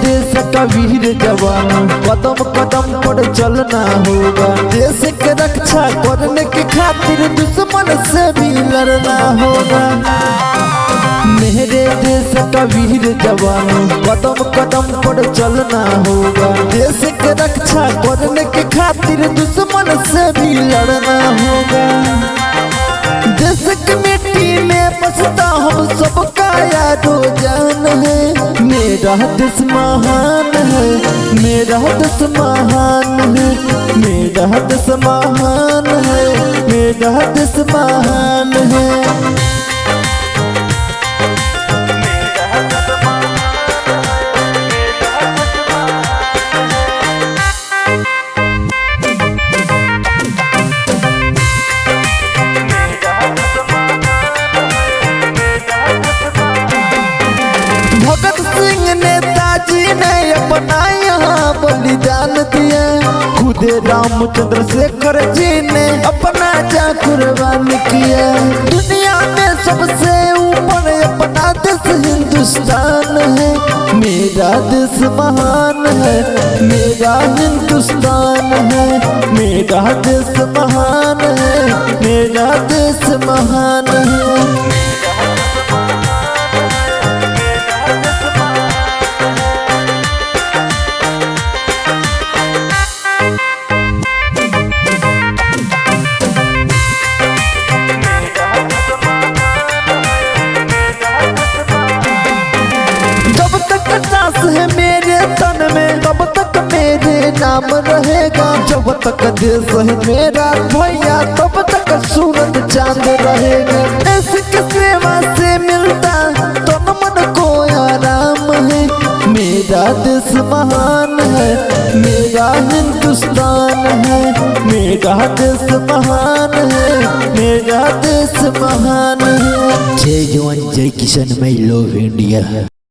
देश का वीर जवान, कदम कदम पर चलना होगा। देश के रक्षा करने की खातिर दुश्मन से भी लड़ना होगा। मेरे देश का वीर जवान, कदम कदम पर चलना होगा। देश के रक्षा करने की खातिर दुश्मन से भी लड़ना होगा। देश की मिट्टी में बसता हम सबका यादो जान है। मेरा देश महान है, मेरा देश महान है, मेरा देश महान है, मेरा देश महान है। भगत सिंह नेताजी ने अपना यहाँ बलिदान दिया। खुद रामचंद्र शेखर जी ने अपना जा कुर्बान किया। दुनिया में सबसे ऊपर अपना देश हिंदुस्तान है। मेरा देश महान है, मेरा हिंदुस्तान है, मेरा देश महान है, मेरा देश महान है। है मेरे तन में तब तक मेरे नाम रहेगा। जब तक देश है मेरा भैया तब तक सूरज चांद रहेगा। देश की सेवा से मिलता तन मन को आराम है। मेरा देश महान है, मेरा हिंदुस्तान है, मेरा देश महान है, मेरा देश महान है। जय जवान जय किसान, मैं लव इंडिया।